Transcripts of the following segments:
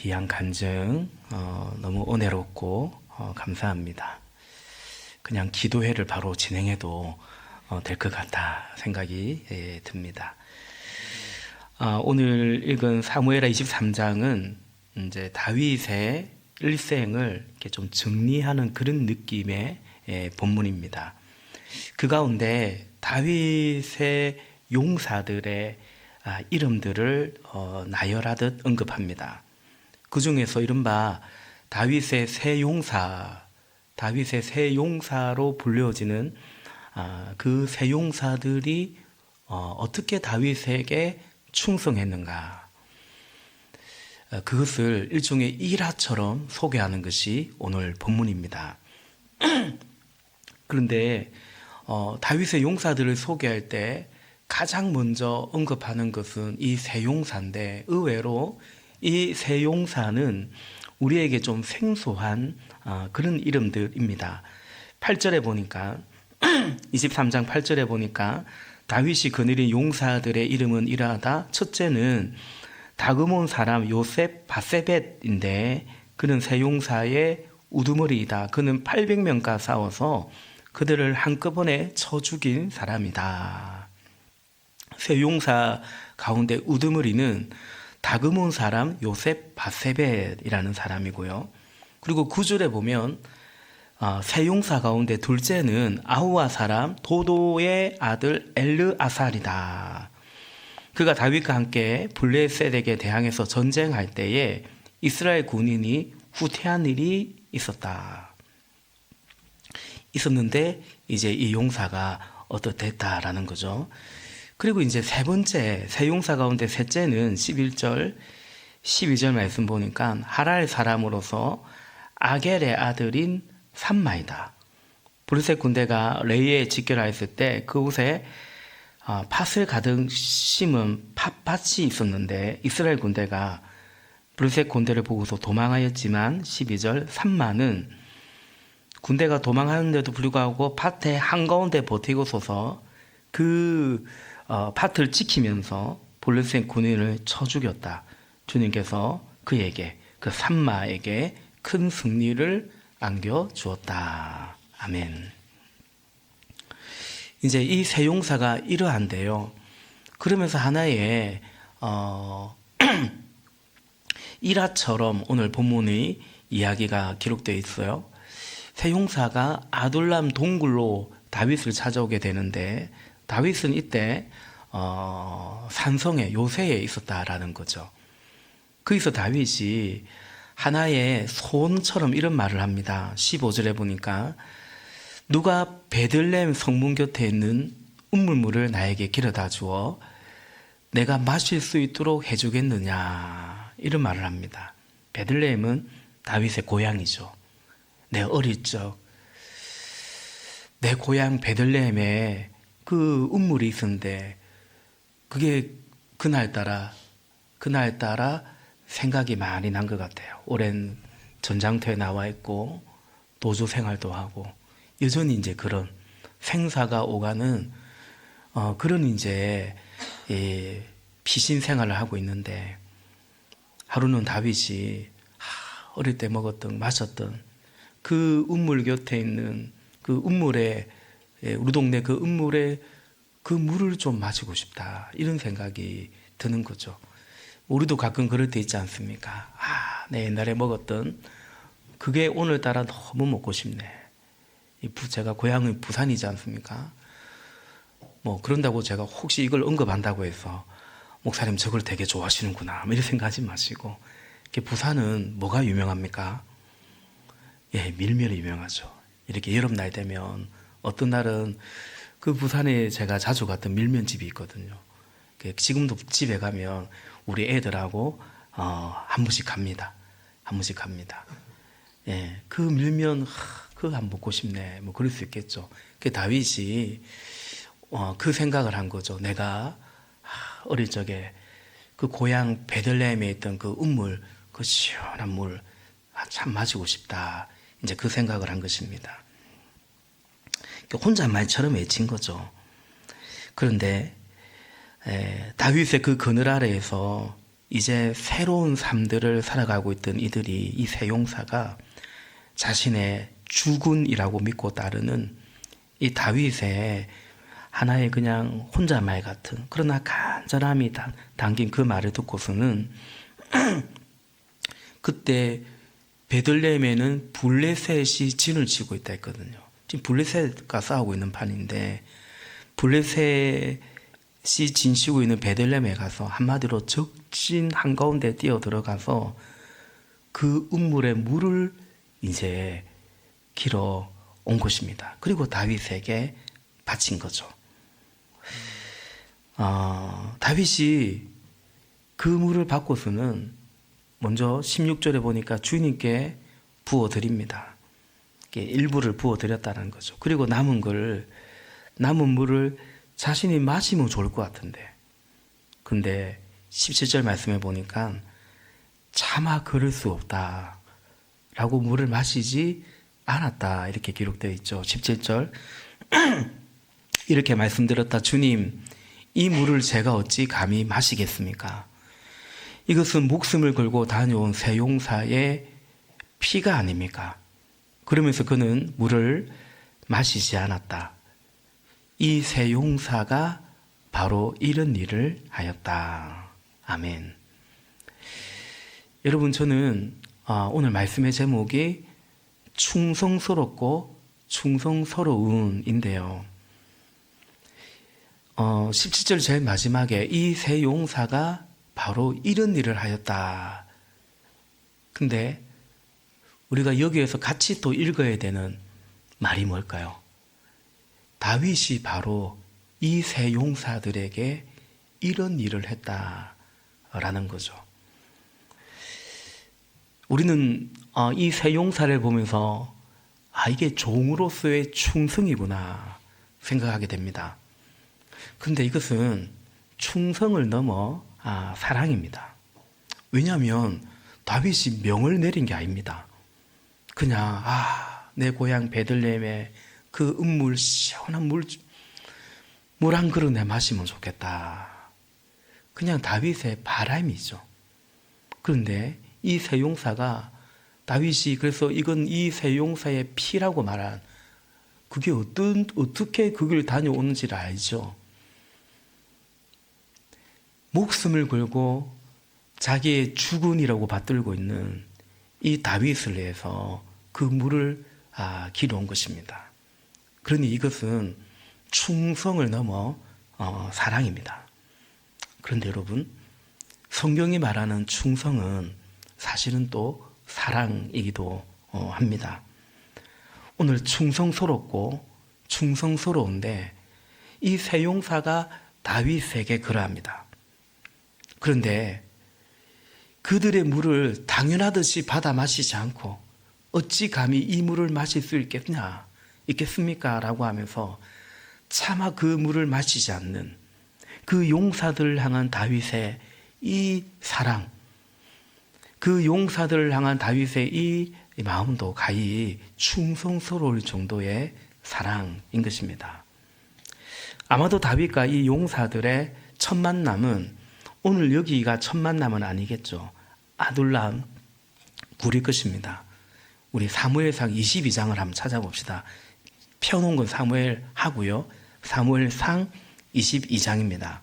귀한 간증 너무 은혜롭고 감사합니다. 그냥 기도회를 바로 진행해도 될 것 같다 생각이 듭니다. 오늘 읽은 사무엘하 23장은 이제 다윗의 일생을 이렇게 좀 정리하는 그런 느낌의 본문입니다. 그 가운데 다윗의 용사들의 이름들을 나열하듯 언급합니다. 그 중에서 이른바 다윗의 세 용사로 불려지는 그 세 용사들이 어떻게 다윗에게 충성했는가, 그것을 일종의 일화처럼 소개하는 것이 오늘 본문입니다. 그런데 다윗의 용사들을 소개할 때 가장 먼저 언급하는 것은 이 세 용사인데, 의외로 이 세 용사는 우리에게 좀 생소한 그런 이름들입니다. 8절에 보니까 23장 8절에 보니까 다윗이 거느린 용사들의 이름은 이러하다. 첫째는 다그몬 사람 요셉 바세벳인데 그는 세 용사의 우두머리이다. 그는 800명과 싸워서 그들을 한꺼번에 쳐 죽인 사람이다. 세 용사 가운데 우두머리는 다그몬 사람 요셉 바세벳이라는 사람이고요. 그리고 9절에 보면 세 용사 가운데 둘째는 아우아 사람 도도의 아들 엘르아살이다. 그가 다윗과 함께 블레셋에게 대항해서 전쟁할 때에 이스라엘 군인이 후퇴한 일이 있었는데 이제 이 용사가 어떻됐다라는 거죠. 그리고 이제 세 번째, 세 용사 가운데 셋째는 11절, 12절 말씀 보니까 하랄 사람으로서 아겔의 아들인 삼마이다. 블레셋 군대가 레이에 집결하였을 때 그곳에 팥을 가득 심은 팥밭이 있었는데 이스라엘 군대가 블레셋 군대를 보고서 도망하였지만 12절 삼마는 군대가 도망하는데도 불구하고 밭의 한가운데 버티고 서서 그 밭을 지키면서 블레셋 군인을 쳐 죽였다. 주님께서 그에게, 그 삼마에게 큰 승리를 안겨주었다. 아멘. 이제 이 세 용사가 이러한데요. 그러면서 하나의 일화처럼 오늘 본문의 이야기가 기록되어 있어요. 세 용사가 아둘람 동굴로 다윗을 찾아오게 되는데 다윗은 이때 산성에 요새에 있었다라는 거죠. 거기서 다윗이 하나의 소원처럼 이런 말을 합니다. 15절에 보니까 누가 베들레헴 성문 곁에 있는 우물물을 나에게 길어다 주어 내가 마실 수 있도록 해주겠느냐, 이런 말을 합니다. 베들레헴은 다윗의 고향이죠. 내 어릴 적 내 고향 베들레헴에 그 우물이 있었는데 그게 그날따라 생각이 많이 난 것 같아요. 오랜 전장터에 나와 있고 도주 생활도 하고 여전히 이제 그런 생사가 오가는 그런 이제 피신 생활을 하고 있는데, 하루는 다윗이 어릴 때 먹었던 마셨던 그 우물 곁에 있는 그 우물에, 우리 동네 그 우물에 그 물을 좀 마시고 싶다, 이런 생각이 드는 거죠. 우리도 가끔 그럴 때 있지 않습니까? 내 옛날에 먹었던 그게 오늘따라 너무 먹고 싶네. 제가 고향은 부산이지 않습니까? 그런다고 제가 혹시 이걸 언급한다고 해서 목사님 저걸 되게 좋아하시는구나, 이런 생각하지 마시고, 부산은 뭐가 유명합니까? 밀면이 유명하죠. 이렇게 여름날 되면 어떤 날은 그 부산에 제가 자주 갔던 밀면집이 있거든요. 지금도 집에 가면 우리 애들하고 한 번씩 갑니다. 그 밀면 그거 안 먹고 싶네, 그럴 수 있겠죠. 다윗이 그 생각을 한 거죠. 내가 어릴 적에 그 고향 베들레헴에 있던 그 우물, 그 시원한 물 참 마시고 싶다, 이제 그 생각을 한 것입니다. 혼잣말처럼 외친 거죠. 그런데 다윗의 그 그늘 아래에서 이제 새로운 삶들을 살아가고 있던 이들이, 이 세 용사가 자신의 주군이라고 믿고 따르는 이 다윗의 하나의 그냥 혼잣말 같은, 그러나 간절함이 담긴 그 말을 듣고서는 그때 베들레헴에는 블레셋이 진을 치고 있다 했거든요. 지금 블레셋과 싸우고 있는 판인데, 블레셋이 진 치고 있는 베들레헴에 가서 한마디로 적진 한가운데 뛰어 들어가서 그 우물에 물을 이제 길어 온 것입니다. 그리고 다윗에게 바친 거죠. 다윗이 그 물을 받고서는 먼저 16절에 보니까 주인님께 부어드립니다. 일부를 부어드렸다는 거죠. 그리고 남은 물을 자신이 마시면 좋을 것 같은데, 근데 17절 말씀해 보니까 차마 그럴 수 없다 라고 물을 마시지 않았다, 이렇게 기록되어 있죠. 17절 이렇게 말씀드렸다. 주님, 이 물을 제가 어찌 감히 마시겠습니까? 이것은 목숨을 걸고 다녀온 세 용사의 피가 아닙니까? 그러면서 그는 물을 마시지 않았다. 이 세 용사가 바로 이런 일을 하였다. 아멘. 여러분, 저는 오늘 말씀의 제목이 충성스럽고 충성스러운인데요. 17절 제일 마지막에 이 세 용사가 바로 이런 일을 하였다. 근데 우리가 여기에서 같이 또 읽어야 되는 말이 뭘까요? 다윗이 바로 이 세 용사들에게 이런 일을 했다라는 거죠. 우리는 이 세 용사를 보면서 이게 종으로서의 충성이구나 생각하게 됩니다. 근데 이것은 충성을 넘어 사랑입니다. 왜냐하면 다윗이 명을 내린 게 아닙니다. 그냥 내 고향 베들레헴에 그 은물, 시원한 물 한 그릇 내 마시면 좋겠다. 그냥 다윗의 바람이죠. 그런데 이 세 용사가, 다윗이 그래서 이건 이 세 용사의 피라고 말한, 그게 어떻게 그걸 다녀오는지를 알죠. 목숨을 걸고 자기의 주군이라고 받들고 있는 이 다윗을 위해서 그 물을 길어온 것입니다. 그러니 이것은 충성을 넘어 사랑입니다. 그런데 여러분, 성경이 말하는 충성은 사실은 또 사랑이기도 합니다. 오늘 충성스럽고 충성스러운데 이 세 용사가 다윗에게 그러합니다. 그런데 그들의 물을 당연하듯이 받아 마시지 않고 어찌 감히 이 물을 마실 수 있겠습니까? 라고 하면서 차마 그 물을 마시지 않는 그 용사들을 향한 다윗의 이 사랑, 그 용사들을 향한 다윗의 이 마음도 가히 충성스러울 정도의 사랑인 것입니다. 아마도 다윗과 이 용사들의 첫 만남은, 오늘 여기가 첫 만남은 아니겠죠. 아둘람 굴일 것입니다. 우리 사무엘상 22장을 한번 찾아봅시다. 펴놓은 건 사무엘 하고요. 사무엘상 22장입니다.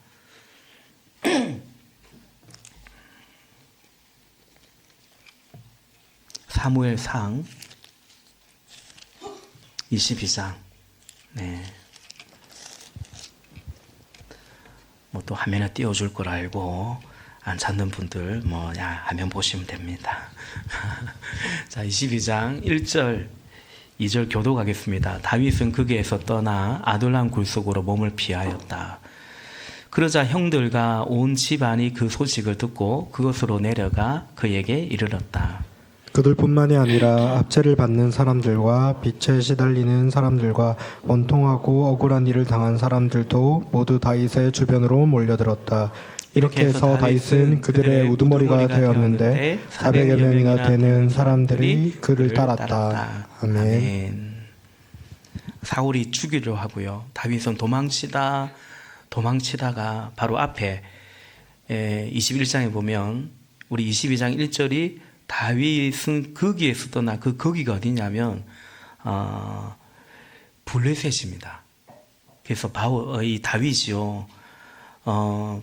사무엘상 22장. 네. 또 화면에 띄워줄 걸 알고 안 찾는 분들 화면 보시면 됩니다. 자, 22장 1절 2절 교독하겠습니다. 다윗은 거기에서 떠나 아둘람 굴 속으로 몸을 피하였다. 그러자 형들과 온 집안이 그 소식을 듣고 그것으로 내려가 그에게 이르렀다. 그들뿐만이 아니라 압제를 받는 사람들과 빛에 시달리는 사람들과 원통하고 억울한 일을 당한 사람들도 모두 다윗의 주변으로 몰려들었다. 이렇게 해서 다윗은 그들의 우두머리가 되었는데 400여 명이나 되는 사람들이 그를 따랐다. 아멘. 사울이 죽이려 하고요. 다윗은 도망치다가 바로 앞에 21장에 보면 우리 22장 1절이 다윗은 거기에 쓰더나 그 거기가 어디냐면 블레셋입니다. 그래서 이 다윗이요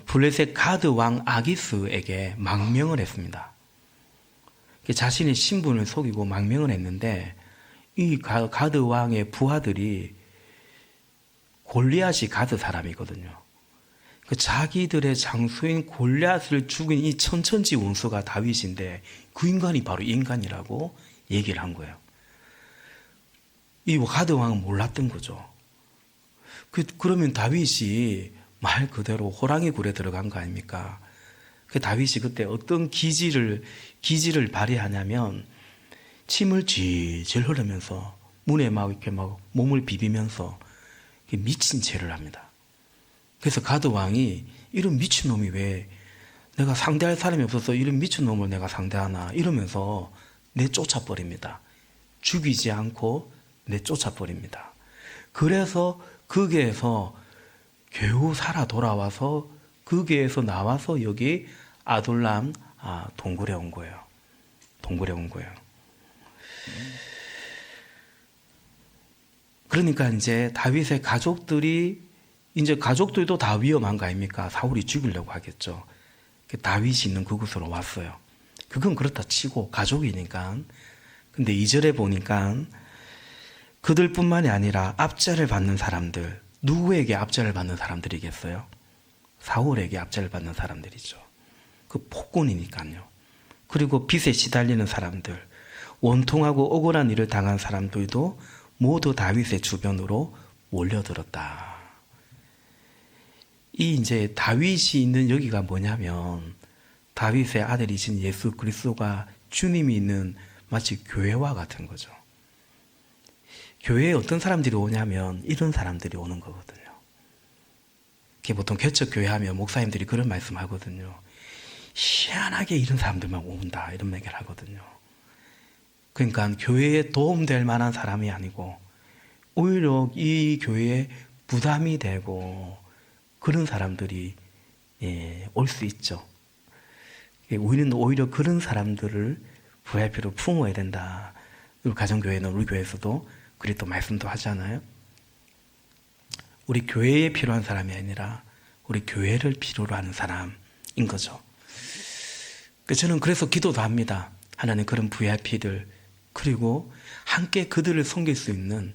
블레셋 가드 왕 아기스에게 망명을 했습니다. 자신의 신분을 속이고 망명을 했는데 이 가드 왕의 부하들이 골리앗이 가드 사람이거든요. 그 자기들의 장수인 골리앗을 죽인 이 천천지 원수가 다윗인데 그 인간이 바로 이 인간이라고 얘기를 한 거예요. 이 가드 왕은 몰랐던 거죠. 그러면 다윗이 말 그대로 호랑이 굴에 들어간 거 아닙니까? 그 다윗이 그때 어떤 기질을 발휘하냐면 침을 질질 흐르면서 문에 막 이렇게 막 몸을 비비면서 미친 채를 합니다. 그래서 가드 왕이 이런 미친 놈이 왜 내가 상대할 사람이 없어서 이런 미친 놈을 내가 상대하나 이러면서 내쫓아 버립니다. 죽이지 않고 내쫓아 버립니다. 그래서 거기에서 겨우 살아 돌아와서 거기에서 나와서 여기 아둘람 동굴에 온 거예요. 동굴에 온 거예요. 그러니까 이제 다윗의 가족들도 다 위험한 거 아닙니까? 사울이 죽이려고 하겠죠. 다윗이 있는 그곳으로 왔어요. 그건 그렇다 치고 가족이니까. 근데 2절에 보니까 그들뿐만이 아니라 압제를 받는 사람들, 누구에게 압제를 받는 사람들이겠어요? 사울에게 압제를 받는 사람들이죠. 그 폭군이니까요. 그리고 빚에 시달리는 사람들, 원통하고 억울한 일을 당한 사람들도 모두 다윗의 주변으로 몰려들었다. 이 이제 다윗이 있는 여기가 뭐냐면 다윗의 아들이신 예수 그리스도가 주님이 있는 마치 교회와 같은 거죠. 교회에 어떤 사람들이 오냐면 이런 사람들이 오는 거거든요. 보통 개척교회 하면 목사님들이 그런 말씀 하거든요. 희한하게 이런 사람들만 온다 이런 얘기를 하거든요. 그러니까 교회에 도움될 만한 사람이 아니고 오히려 이 교회에 부담이 되고 그런 사람들이 올 수 있죠. 우리는 오히려 그런 사람들을 VIP로 품어야 된다. 그리고 가정교회는 우리 교회에서도 그리 또 말씀도 하잖아요. 우리 교회에 필요한 사람이 아니라 우리 교회를 필요로 하는 사람인 거죠. 저는 그래서 기도도 합니다. 하나님 그런 VIP들 그리고 함께 그들을 섬길 수 있는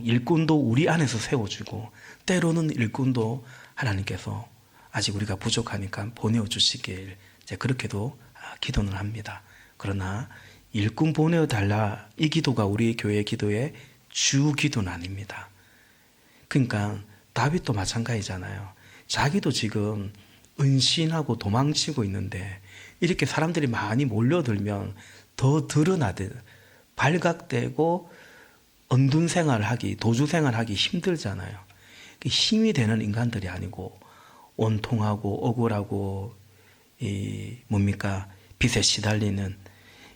일꾼도 우리 안에서 세워주고 때로는 일꾼도 하나님께서 아직 우리가 부족하니까 보내주시길 그렇게도 기도는 합니다. 그러나 일꾼 보내달라 이 기도가 우리 교회 기도의 주 기도는 아닙니다. 그러니까 다윗도 마찬가지잖아요. 자기도 지금 은신하고 도망치고 있는데 이렇게 사람들이 많이 몰려들면 더 드러나듯 발각되고 언둔 생활하기, 도주 생활하기 힘들잖아요. 힘이 되는 인간들이 아니고 원통하고 억울하고 빚에 시달리는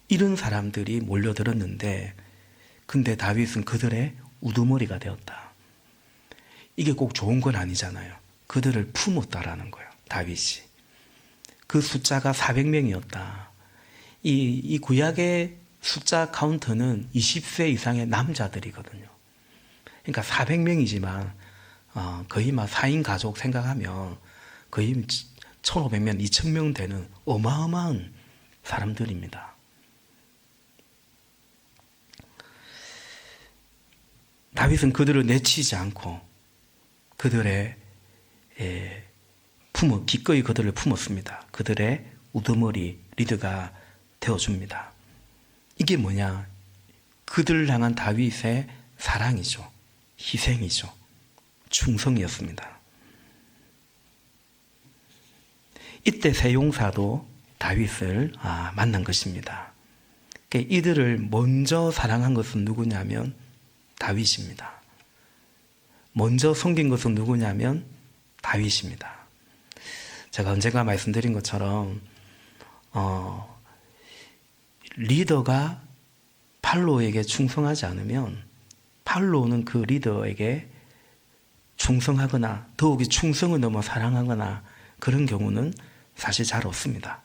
이런 사람들이 몰려들었는데 근데 다윗은 그들의 우두머리가 되었다. 이게 꼭 좋은 건 아니잖아요. 그들을 품었다라는 거예요. 다윗이. 그 숫자가 400명이었다. 이 구약의 숫자 카운트는 20세 이상의 남자들이거든요. 그러니까 400명이지만 거의 막 4인 가족 생각하면 거의 1,500명, 2,000명 되는 어마어마한 사람들입니다. 다윗은 그들을 내치지 않고 그들의 기꺼이 그들을 품었습니다. 그들의 우두머리 리더가 되어줍니다. 이게 뭐냐? 그들을 향한 다윗의 사랑이죠. 희생이죠. 충성이었습니다. 이때 세 용사도 다윗을 만난 것입니다. 이들을 먼저 사랑한 것은 누구냐면 다윗입니다. 먼저 섬긴 것은 누구냐면 다윗입니다. 제가 언젠가 말씀드린 것처럼 리더가 팔로에게 충성하지 않으면 팔로는 그 리더에게 충성하거나 더욱이 충성을 넘어 사랑하거나 그런 경우는 사실 잘 없습니다.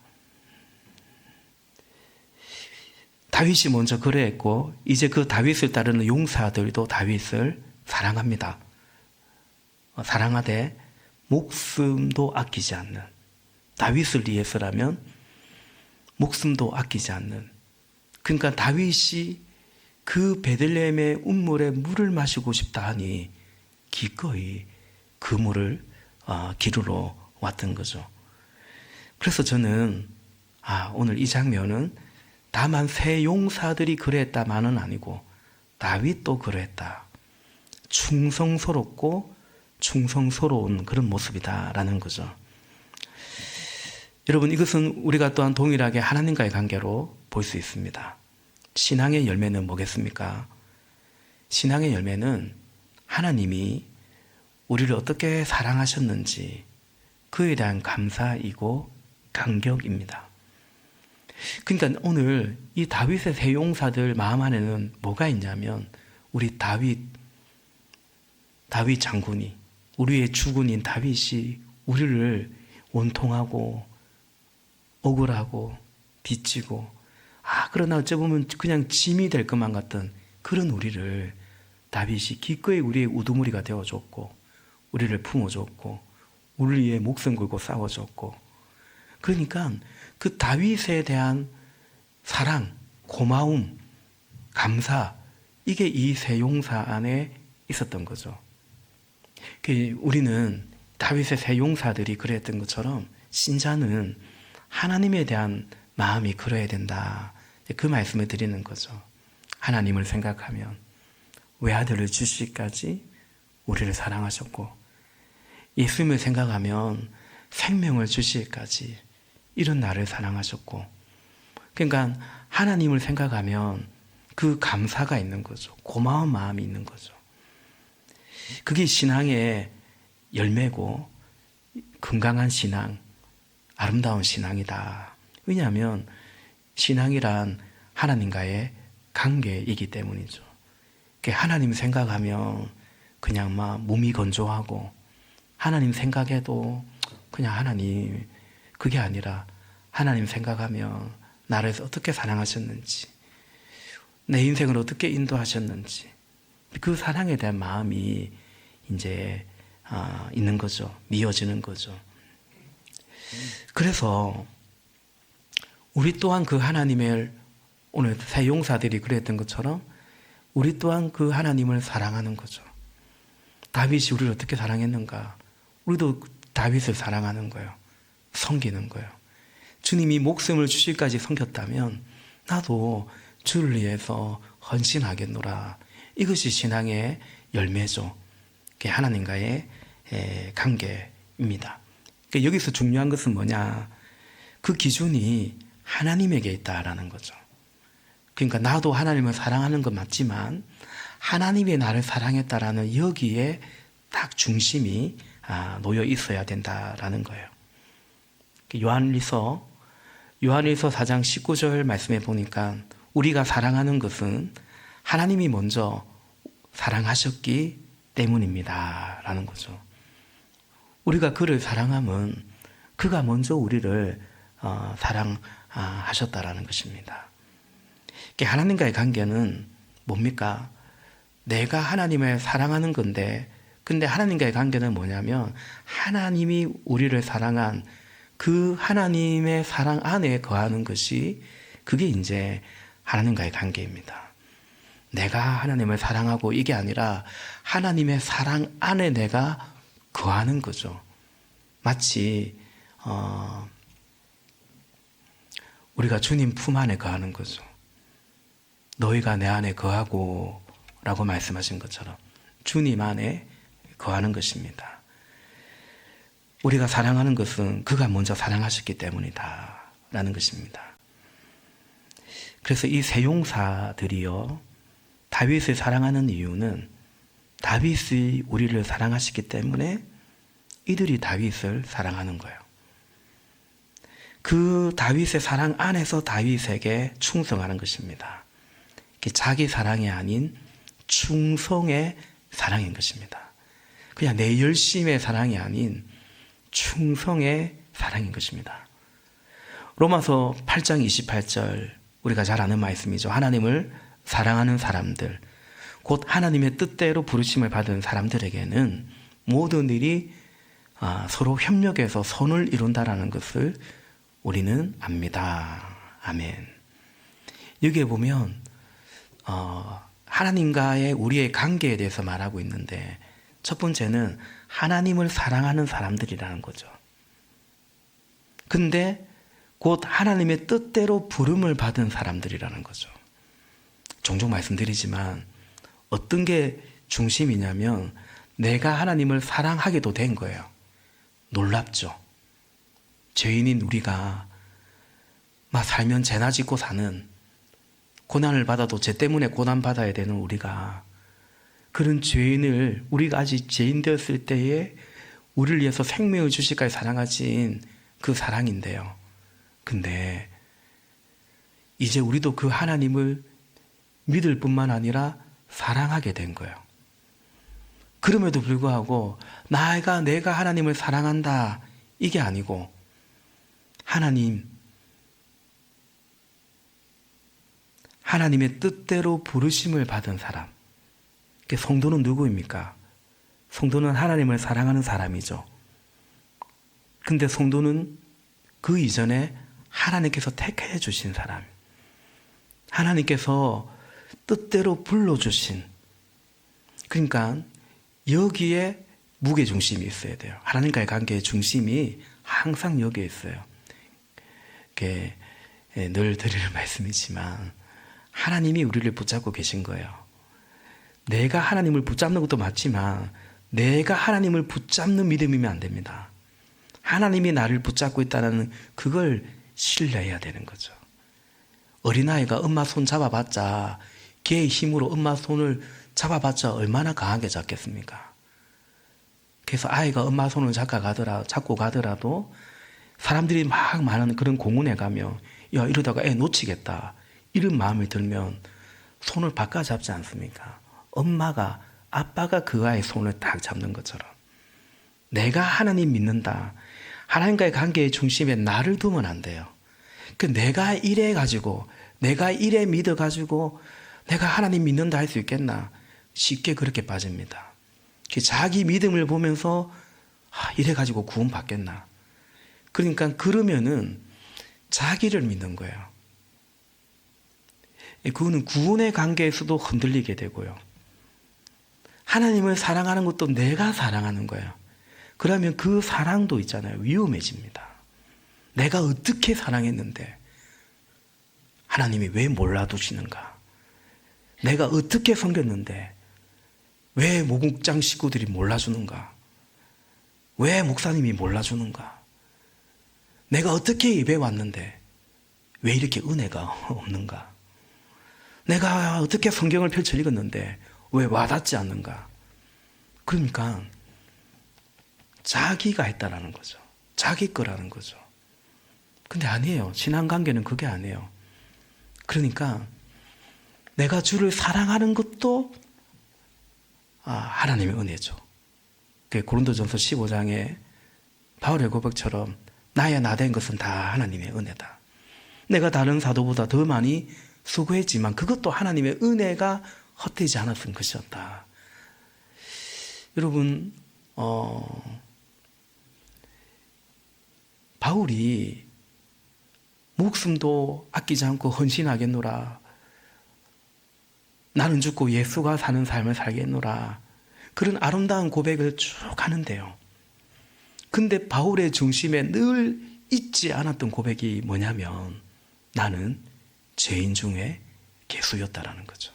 다윗이 먼저 그래했고 이제 그 다윗을 따르는 용사들도 다윗을 사랑합니다. 사랑하되 목숨도 아끼지 않는, 다윗을 위해서라면 목숨도 아끼지 않는, 그러니까 다윗이 그 베들레헴의 운물에 물을 마시고 싶다 하니 기꺼이 그 물을 기르러 왔던 거죠. 그래서 저는 오늘 이 장면은 다만 세 용사들이 그랬다만은 아니고 다윗도 그랬다. 충성스럽고 충성스러운 그런 모습이다라는 거죠. 여러분, 이것은 우리가 또한 동일하게 하나님과의 관계로 볼 수 있습니다. 신앙의 열매는 뭐겠습니까? 신앙의 열매는 하나님이 우리를 어떻게 사랑하셨는지 그에 대한 감사이고 감격입니다. 그러니까 오늘 이 다윗의 세 용사들 마음 안에는 뭐가 있냐면 우리 다윗 장군이, 우리의 주군인 다윗이 우리를 원통하고 억울하고 빚지고 그러나 어찌 보면 그냥 짐이 될 것만 같던 그런 우리를 다윗이 기꺼이 우리의 우두머리가 되어줬고 우리를 품어줬고 우리 위해 목숨 걸고 싸워줬고, 그러니까 그 다윗에 대한 사랑, 고마움, 감사, 이게 이 세 용사 안에 있었던 거죠. 우리는 다윗의 세 용사들이 그랬던 것처럼 신자는 하나님에 대한 마음이 그래야 된다. 그 말씀을 드리는 거죠. 하나님을 생각하면 외아들을 주시기까지 우리를 사랑하셨고, 예수님을 생각하면 생명을 주시기까지 이런 나를 사랑하셨고, 그러니까 하나님을 생각하면 그 감사가 있는 거죠. 고마운 마음이 있는 거죠. 그게 신앙의 열매고 건강한 신앙, 아름다운 신앙이다. 왜냐하면 신앙이란 하나님과의 관계이기 때문이죠. 하나님 생각하면 그냥 막 몸이 건조하고, 하나님 생각해도 그냥 하나님, 그게 아니라 하나님 생각하면 나를 어떻게 사랑하셨는지, 내 인생을 어떻게 인도하셨는지, 그 사랑에 대한 마음이 이제 있는 거죠. 미어지는 거죠. 그래서 우리 또한 그 하나님을, 오늘 세 용사들이 그랬던 것처럼 우리 또한 그 하나님을 사랑하는 거죠. 다윗이 우리를 어떻게 사랑했는가? 우리도 다윗을 사랑하는 거예요. 섬기는 거예요. 주님이 목숨을 주실까지 섬겼다면 나도 주를 위해서 헌신하겠노라. 이것이 신앙의 열매죠. 하나님과의 관계입니다. 여기서 중요한 것은 뭐냐? 그 기준이 하나님에게 있다라는 거죠. 그러니까 나도 하나님을 사랑하는 건 맞지만 하나님이 나를 사랑했다라는 여기에 딱 중심이 놓여 있어야 된다라는 거예요. 요한일서 4장 19절 말씀에 보니까 우리가 사랑하는 것은 하나님이 먼저 사랑하셨기 때문입니다 라는 거죠. 우리가 그를 사랑하면 그가 먼저 우리를 사랑하셨다라는 것입니다. 하나님과의 관계는 뭡니까? 내가 하나님을 사랑하는 건데, 근데 하나님과의 관계는 뭐냐면 하나님이 우리를 사랑한 그 하나님의 사랑 안에 거하는 것이, 그게 이제 하나님과의 관계입니다. 내가 하나님을 사랑하고 이게 아니라 하나님의 사랑 안에 내가 거하는 거죠. 마치 우리가 주님 품 안에 거하는 거죠. 너희가 내 안에 거하고 라고 말씀하신 것처럼 주님 안에 거하는 것입니다. 우리가 사랑하는 것은 그가 먼저 사랑하셨기 때문이다 라는 것입니다. 그래서 이 세 용사들이요, 다윗을 사랑하는 이유는 다윗이 우리를 사랑하셨기 때문에 이들이 다윗을 사랑하는 거예요. 그 다윗의 사랑 안에서 다윗에게 충성하는 것입니다. 자기 사랑이 아닌 충성의 사랑인 것입니다. 그냥 내 열심의 사랑이 아닌 충성의 사랑인 것입니다. 로마서 8장 28절 우리가 잘 아는 말씀이죠. 하나님을 사랑하는 사람들, 곧 하나님의 뜻대로 부르심을 받은 사람들에게는 모든 일이 서로 협력해서 선을 이룬다라는 것을 우리는 압니다. 아멘. 여기에 보면 하나님과의 우리의 관계에 대해서 말하고 있는데, 첫 번째는 하나님을 사랑하는 사람들이라는 거죠. 근데 곧 하나님의 뜻대로 부름을 받은 사람들이라는 거죠. 종종 말씀드리지만 어떤 게 중심이냐면 내가 하나님을 사랑하게도 된 거예요. 놀랍죠. 죄인인 우리가 막 살면 죄나 짓고 사는, 고난을 받아도 죄 때문에 고난받아야 되는 우리가, 그런 죄인을 우리가 아직 죄인 되었을 때에 우리를 위해서 생명을 주시기까지 사랑하신 그 사랑인데요. 근데 이제 우리도 그 하나님을 믿을 뿐만 아니라 사랑하게 된 거예요. 그럼에도 불구하고 내가 하나님을 사랑한다 이게 아니고, 하나님의 뜻대로 부르심을 받은 사람, 성도는 누구입니까? 성도는 하나님을 사랑하는 사람이죠. 근데 성도는 그 이전에 하나님께서 택해 주신 사람, 하나님께서 뜻대로 불러주신, 그러니까 여기에 무게중심이 있어야 돼요. 하나님과의 관계의 중심이 항상 여기에 있어요. 늘 드리는 말씀이지만 하나님이 우리를 붙잡고 계신 거예요. 내가 하나님을 붙잡는 것도 맞지만 내가 하나님을 붙잡는 믿음이면 안 됩니다. 하나님이 나를 붙잡고 있다는 그걸 신뢰해야 되는 거죠. 어린아이가 엄마 손 잡아봤자, 걔의 힘으로 엄마 손을 잡아봤자 얼마나 강하게 잡겠습니까? 그래서 아이가 엄마 손을 잡고 가더라도 사람들이 막 많은 그런 공원에 가면 야, 이러다가 애 놓치겠다 이런 마음이 들면 손을 바꿔 잡지 않습니까? 아빠가 그 아이의 손을 딱 잡는 것처럼 내가 하나님 믿는다, 하나님과의 관계의 중심에 나를 두면 안 돼요. 내가 이래가지고, 내가 이래 믿어가지고 내가 하나님 믿는다 할 수 있겠나? 쉽게 그렇게 빠집니다. 자기 믿음을 보면서 이래가지고 구원 받겠나? 그러니까 그러면은 자기를 믿는 거예요. 그거는 구원의 관계에서도 흔들리게 되고요. 하나님을 사랑하는 것도 내가 사랑하는 거예요. 그러면 그 사랑도 있잖아요. 위험해집니다. 내가 어떻게 사랑했는데 하나님이 왜 몰라두시는가? 내가 어떻게 섬겼는데 왜 목장 식구들이 몰라주는가? 왜 목사님이 몰라주는가? 내가 어떻게 예배 왔는데 왜 이렇게 은혜가 없는가? 내가 어떻게 성경을 펼쳐 읽었는데 왜 와닿지 않는가? 그러니까 자기가 했다라는 거죠. 자기 거라는 거죠. 근데 아니에요. 신앙관계는 그게 아니에요. 그러니까 내가 주를 사랑하는 것도 하나님의 은혜죠. 고린도전서 15장에 바울의 고백처럼 나의 나된 것은 다 하나님의 은혜다. 내가 다른 사도보다 더 많이 수고했지만 그것도 하나님의 은혜가 헛되지 않았던 것이었다. 여러분, 바울이 목숨도 아끼지 않고 헌신하겠노라, 나는 죽고 예수가 사는 삶을 살겠노라, 그런 아름다운 고백을 쭉 하는데요. 근데 바울의 중심에 늘 잊지 않았던 고백이 뭐냐면 나는 죄인 중에 개수였다라는 거죠.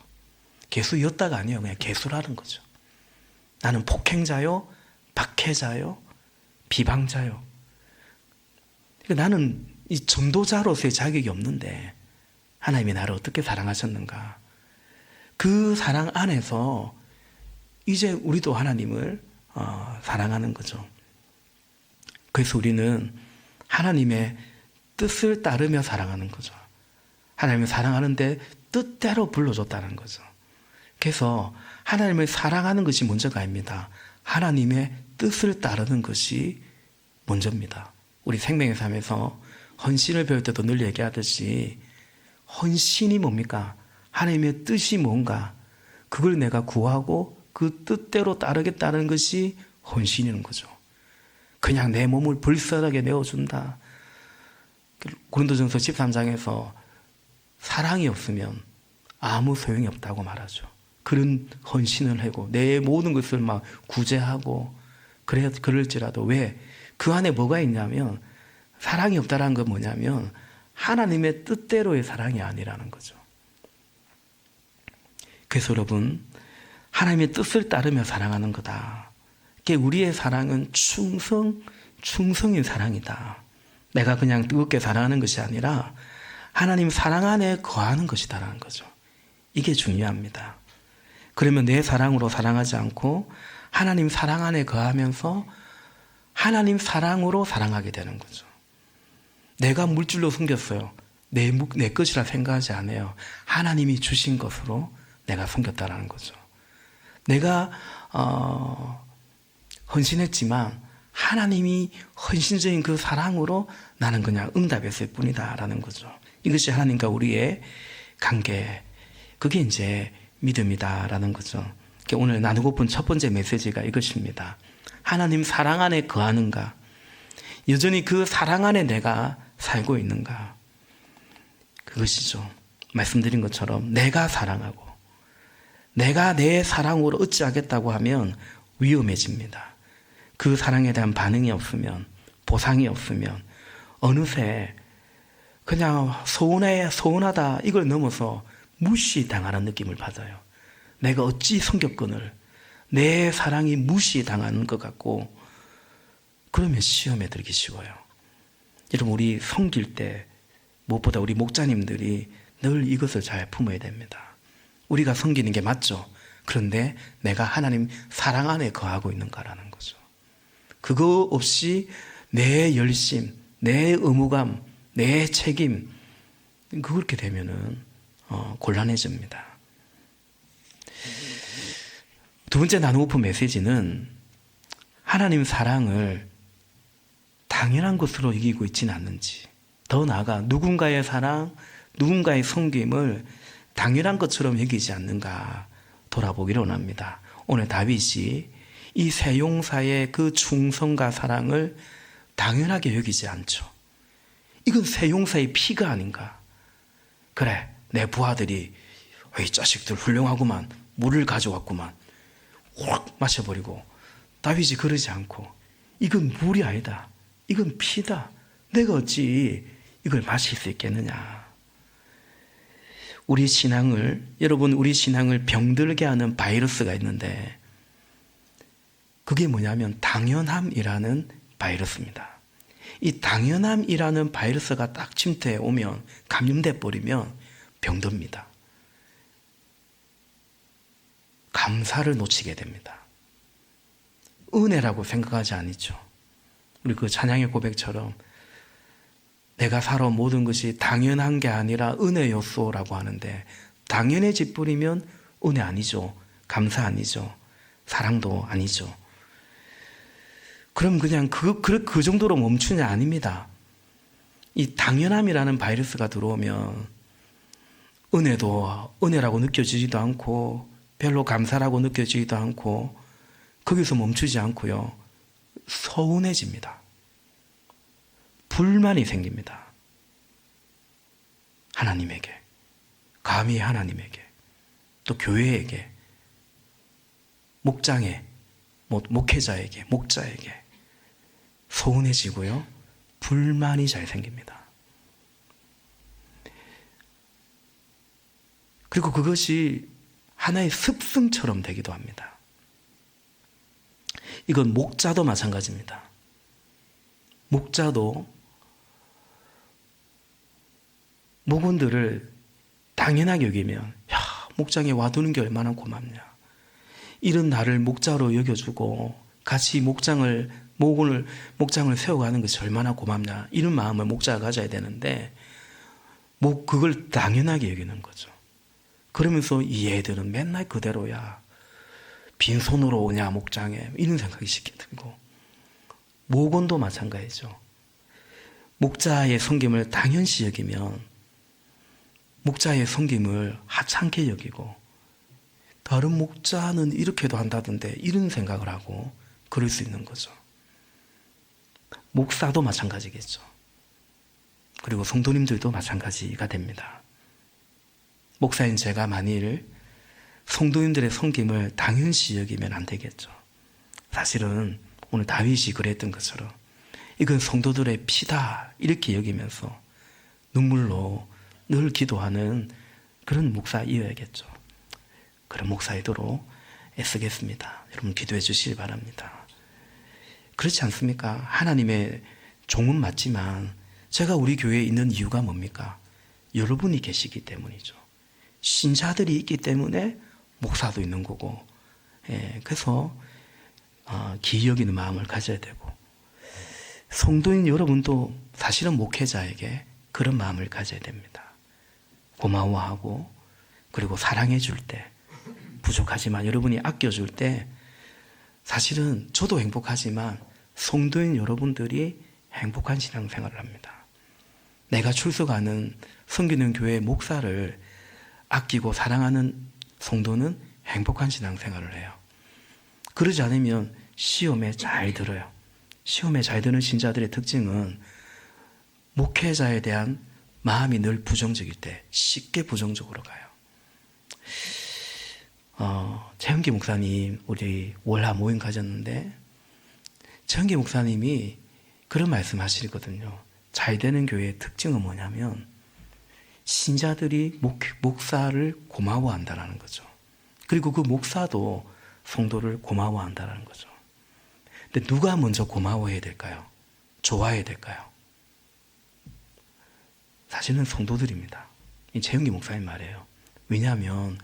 개수였다가 아니에요. 그냥 개수라는 거죠. 나는 폭행자요, 박해자요, 비방자요. 그러니까 나는 이 전도자로서의 자격이 없는데 하나님이 나를 어떻게 사랑하셨는가? 그 사랑 안에서 이제 우리도 하나님을 사랑하는 거죠. 그래서 우리는 하나님의 뜻을 따르며 사랑하는 거죠. 하나님을 사랑하는데 뜻대로 불러줬다는 거죠. 그래서 하나님을 사랑하는 것이 먼저가 아닙니다. 하나님의 뜻을 따르는 것이 먼저입니다. 우리 생명의 삶에서 헌신을 배울 때도 늘 얘기하듯이 헌신이 뭡니까? 하나님의 뜻이 뭔가 그걸 내가 구하고 그 뜻대로 따르겠다는 것이 헌신이라는 거죠. 그냥 내 몸을 불쌍하게 내어준다. 고린도전서 13장에서 사랑이 없으면 아무 소용이 없다고 말하죠. 그런 헌신을 하고 내 모든 것을 막 구제하고 그럴지라도 왜? 그 안에 뭐가 있냐면 사랑이 없다라는 건 뭐냐면 하나님의 뜻대로의 사랑이 아니라는 거죠. 그래서 여러분 하나님의 뜻을 따르며 사랑하는 거다. 우리의 사랑은 충성인 사랑이다. 내가 그냥 뜨겁게 사랑하는 것이 아니라 하나님 사랑 안에 거하는 것이다라는 거죠. 이게 중요합니다. 그러면 내 사랑으로 사랑하지 않고 하나님 사랑 안에 거하면서 하나님 사랑으로 사랑하게 되는 거죠. 내가 물질로 섬겼어요. 내 것이라 생각하지 않아요. 하나님이 주신 것으로 내가 섬겼다라는 거죠. 내가 헌신했지만 하나님이 헌신적인 그 사랑으로 나는 그냥 응답했을 뿐이다라는 거죠. 이것이 하나님과 우리의 관계, 그게 이제 믿음이다라는 거죠. 오늘 나누고픈 첫 번째 메시지가 이것입니다. 하나님 사랑 안에 거하는가? 여전히 그 사랑 안에 내가 살고 있는가? 그것이죠. 말씀드린 것처럼 내가 사랑하고 내가 내 사랑으로 어찌하겠다고 하면 위험해집니다. 그 사랑에 대한 반응이 없으면, 보상이 없으면 어느새 그냥 서운하다 이걸 넘어서 무시당하는 느낌을 받아요. 내가 어찌 성격권을 내 사랑이 무시당하는 것 같고 그러면 시험에 들기 쉬워요. 여러분 우리 섬길 때 무엇보다 우리 목자님들이 늘 이것을 잘 품어야 됩니다. 우리가 섬기는 게 맞죠. 그런데 내가 하나님 사랑 안에 거하고 있는가라는 거죠. 그거 없이 내 열심, 내 의무감, 내 책임 그렇게 되면은 곤란해집니다. 두 번째 나누고픈 메시지는 하나님 사랑을 당연한 것으로 여기고 있지는 않는지, 더 나아가 누군가의 사랑, 누군가의 섬김을 당연한 것처럼 여기지 않는가 돌아보기를 원합니다. 오늘 다윗이 이 세 용사의 그 충성과 사랑을 당연하게 여기지 않죠. 이건 세 용사의 피가 아닌가. 그래, 내 부하들이 이 자식들 훌륭하구만, 물을 가져왔구만, 확 마셔버리고 다윗이 그러지 않고 이건 물이 아니다, 이건 피다, 내가 어찌 이걸 마실 수 있겠느냐. 우리 신앙을, 여러분 우리 신앙을 병들게 하는 바이러스가 있는데 그게 뭐냐면 당연함이라는 바이러스입니다. 이 당연함이라는 바이러스가 딱 침투해 오면, 감염돼 버리면 병듭니다. 감사를 놓치게 됩니다. 은혜라고 생각하지 않죠. 우리 그 찬양의 고백처럼 내가 살아온 모든 것이 당연한 게 아니라 은혜였소라고 하는데, 당연해져 버리면 은혜 아니죠. 감사 아니죠. 사랑도 아니죠. 그럼 그냥 그 정도로 멈추냐? 아닙니다. 이 당연함이라는 바이러스가 들어오면 은혜도 은혜라고 느껴지지도 않고 별로 감사라고 느껴지지도 않고 거기서 멈추지 않고요, 서운해집니다. 불만이 생깁니다. 하나님에게, 감히 하나님에게, 또 교회에게, 목장에, 목회자에게, 목자에게 서운해지고요, 불만이 잘 생깁니다. 그리고 그것이 하나의 습성처럼 되기도 합니다. 이건 목자도 마찬가지입니다. 목자도 목원들을 당연하게 여기면, 야, 목장에 와두는 게 얼마나 고맙냐, 이런 나를 목자로 여겨주고 같이 목장을 세워가는 것이 얼마나 고맙냐, 이런 마음을 목자가 가져야 되는데 그걸 당연하게 여기는 거죠. 그러면서 이 애들은 맨날 그대로야, 빈손으로 오냐 목장에, 이런 생각이 쉽게 들고, 목원도 마찬가지죠. 목자의 섬김을 당연시 여기면 목자의 섬김을 하찮게 여기고, 다른 목자는 이렇게도 한다던데 이런 생각을 하고 그럴 수 있는 거죠. 목사도 마찬가지겠죠. 그리고 성도님들도 마찬가지가 됩니다. 목사인 제가 만일 성도님들의 섬김을 당연시 여기면 안 되겠죠. 사실은 오늘 다윗이 그랬던 것처럼 이건 성도들의 피다 이렇게 여기면서 눈물로 늘 기도하는 그런 목사이어야겠죠. 그런 목사이도록 애쓰겠습니다. 여러분 기도해 주시기 바랍니다. 그렇지 않습니까? 하나님의 종은 맞지만 제가 우리 교회에 있는 이유가 뭡니까? 여러분이 계시기 때문이죠. 신자들이 있기 때문에 목사도 있는 거고, 그래서 기이 여기는 마음을 가져야 되고, 성도인 여러분도 사실은 목회자에게 그런 마음을 가져야 됩니다. 고마워하고, 그리고 사랑해 줄 때, 부족하지만 여러분이 아껴줄 때 사실은 저도 행복하지만 성도인 여러분들이 행복한 신앙생활을 합니다. 내가 출석하는 섬기는 교회 목사를 아끼고 사랑하는 성도는 행복한 신앙생활을 해요. 그러지 않으면 시험에 잘 들어요. 시험에 잘 드는 신자들의 특징은 목회자에 대한 마음이 늘 부정적일 때 쉽게 부정적으로 가요. 최현기 목사님 우리 월화 모임 가졌는데 최현기 목사님이 그런 말씀 하시거든요. 잘 되는 교회의 특징은 뭐냐면 신자들이 목사를 고마워한다는 거죠. 그리고 그 목사도 성도를 고마워한다는 거죠. 근데 누가 먼저 고마워해야 될까요? 좋아해야 될까요? 사실은 성도들입니다. 이 최현기 목사님 말이에요. 왜냐하면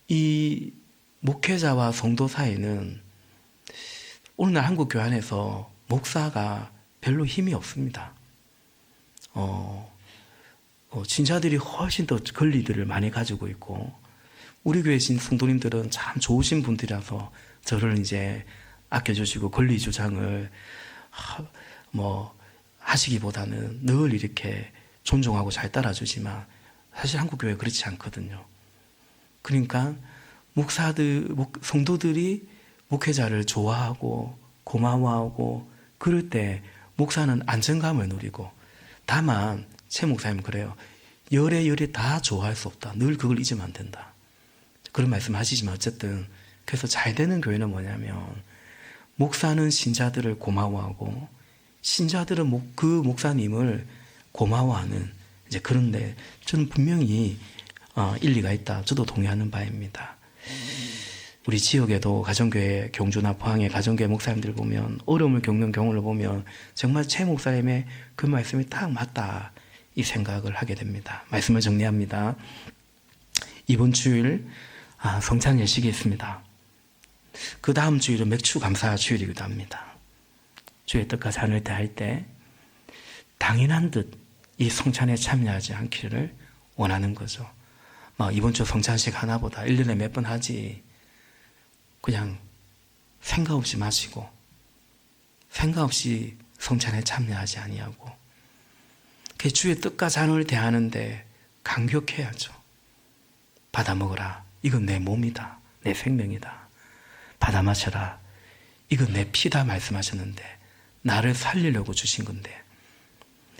이 목회자와 성도 사이는 오늘날 한국 교회 안에서 목사가 별로 힘이 없습니다. 신자들이 훨씬 더 권리들을 많이 가지고 있고, 우리 교회 성도님들은 참 좋으신 분들이라서 저를 이제 아껴주시고 권리 주장을 하시기보다는 늘 이렇게 존중하고 잘 따라주지만 사실 한국 교회 그렇지 않거든요. 그러니까 성도들이 목회자를 좋아하고 고마워하고 그럴 때 목사는 안정감을 누리고, 다만 최 목사님은 그래요. 열에 다 좋아할 수 없다. 늘 그걸 잊으면 안 된다. 그런 말씀 하시지만 어쨌든 그래서 잘 되는 교회는 뭐냐면 목사는 신자들을 고마워하고 신자들은 그 목사님을 고마워하는, 이제 그런데 저는 분명히 일리가 있다. 저도 동의하는 바입니다. 우리 지역에도 가정교회, 경주나 포항의 가정교회 목사님들 보면 어려움을 겪는 경우를 보면 정말 최 목사님의 그 말씀이 딱 맞다 이 생각을 하게 됩니다. 말씀을 정리합니다. 이번 주일 성찬 예식이 있습니다. 그 다음 주일은 맥주 감사 주일이기도 합니다. 주의 뜻과 잔을 대할 때 당연한 듯 이 성찬에 참여하지 않기를 원하는 거죠. 이번 주 성찬식 하나보다 1년에 몇 번 하지, 그냥 생각 없이 마시고 생각 없이 성찬에 참여하지 아니하고, 그 주의 뜻과 잔을 대하는데 강격해야죠. 받아 먹어라. 이건 내 몸이다. 내 생명이다. 받아 마셔라. 이건 내 피다 말씀하셨는데 나를 살리려고 주신 건데,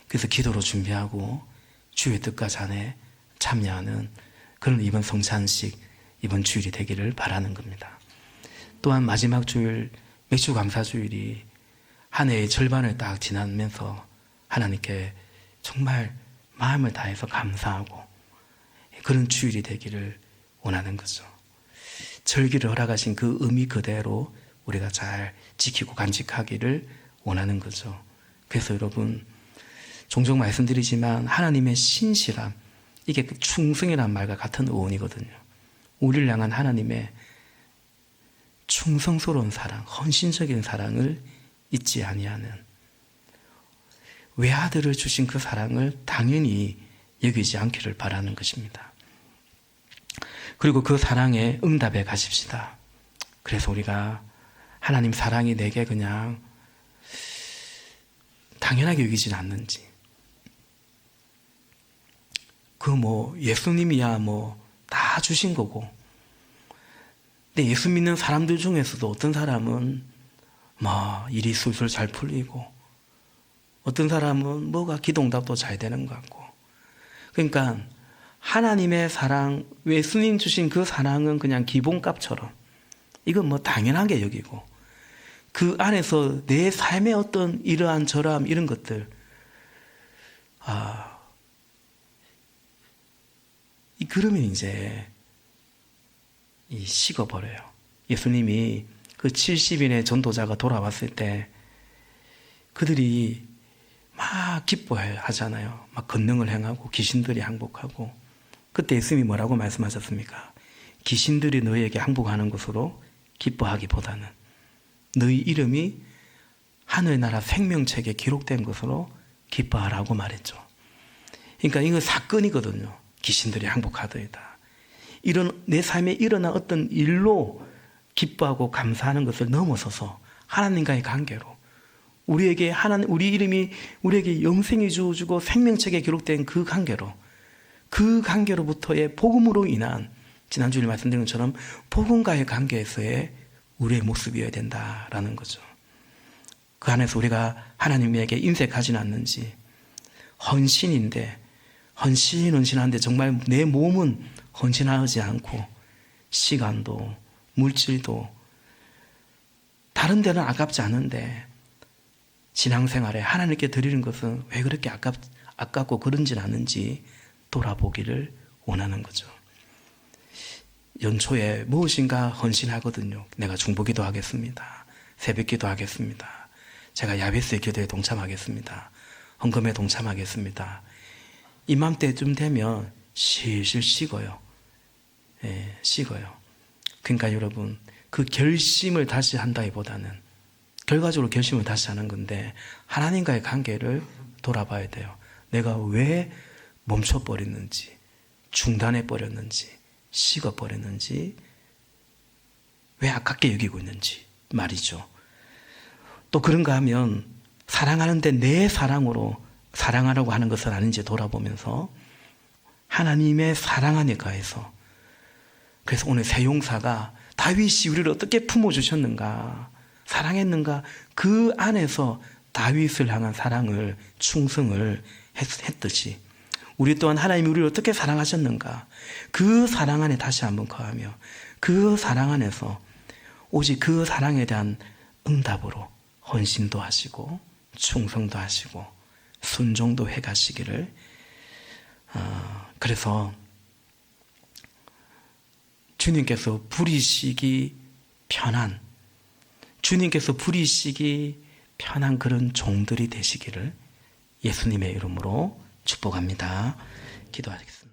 그래서 기도로 준비하고 주의 뜻과 잔에 참여하는 그런 이번 성찬식, 이번 주일이 되기를 바라는 겁니다. 또한 마지막 주일 맥주 감사 주일이 한 해의 절반을 딱 지나면서 하나님께 정말 마음을 다해서 감사하고 그런 주일이 되기를 원하는 거죠. 절기를 허락하신 그 의미 그대로 우리가 잘 지키고 간직하기를 원하는 거죠. 그래서 여러분, 종종 말씀드리지만 하나님의 신실함, 이게 충성이란 말과 같은 어원이거든요. 우리를 향한 하나님의 충성스러운 사랑, 헌신적인 사랑을 잊지 아니하는, 외아들을 주신 그 사랑을 당연히 여기지 않기를 바라는 것입니다. 그리고 그 사랑에 응답해 가십시다. 그래서 우리가 하나님 사랑이 내게 그냥 당연하게 여기지 않는지. 예수님이야 다 주신 거고. 근데 예수 믿는 사람들 중에서도 어떤 사람은 일이 술술 잘 풀리고, 어떤 사람은 뭐가 기도응답도 잘 되는 것 같고. 그러니까 하나님의 사랑, 예수님 주신 그 사랑은 그냥 기본값처럼 이건 당연하게 여기고, 그 안에서 내 삶의 어떤 이러한 저러함 이런 것들, 그러면 이제 식어버려요. 예수님이 그 70인의 전도자가 돌아왔을 때 그들이 막 기뻐하잖아요. 막 권능을 행하고 귀신들이 항복하고. 그때 예수님이 뭐라고 말씀하셨습니까? 귀신들이 너희에게 항복하는 것으로 기뻐하기보다는 너희 이름이 하늘나라 생명책에 기록된 것으로 기뻐하라고 말했죠. 그러니까 이건 사건이거든요. 귀신들이 항복하더이다. 이런 내 삶에 일어난 어떤 일로 기뻐하고 감사하는 것을 넘어서서 하나님과의 관계로, 우리 이름이 우리에게 영생이 주어지고 생명책에 기록된 그 관계로부터의 복음으로 인한, 지난주에 말씀드린 것처럼 복음과의 관계에서의 우리의 모습이어야 된다라는 거죠. 그 안에서 우리가 하나님에게 인색하지는 않는지, 헌신한데 정말 내 몸은 헌신하지 않고 시간도 물질도 다른 데는 아깝지 않은데 신앙생활에 하나님께 드리는 것은 왜 그렇게 아깝고 그런지 않은지 돌아보기를 원하는 거죠. 연초에 무엇인가 헌신하거든요. 내가 중보기도 하겠습니다. 새벽기도 하겠습니다. 제가 야베스의 기도에 동참하겠습니다. 헌금에 동참하겠습니다. 이맘때쯤 되면 실실 식어요. 식어요. 그러니까 여러분, 그 결심을 다시 한다기보다는 결과적으로 결심을 다시 하는 건데, 하나님과의 관계를 돌아봐야 돼요. 내가 왜 멈춰버렸는지, 중단해버렸는지, 식어버렸는지, 왜 아깝게 여기고 있는지 말이죠. 또 그런가 하면 사랑하는데 내 사랑으로 사랑하라고 하는 것은 아닌지 돌아보면서 하나님의 사랑 안에 가해서, 그래서 오늘 세용사가 다윗이 우리를 어떻게 품어주셨는가, 사랑했는가, 그 안에서 다윗을 향한 사랑을, 충성을 했듯이 우리 또한 하나님이 우리를 어떻게 사랑하셨는가, 그 사랑 안에 다시 한번 거하며 그 사랑 안에서 오직 그 사랑에 대한 응답으로 헌신도 하시고 충성도 하시고 순종도 해가시기를. 그래서 주님께서 부리시기 편한 그런 종들이 되시기를 예수님의 이름으로 축복합니다. 기도하겠습니다.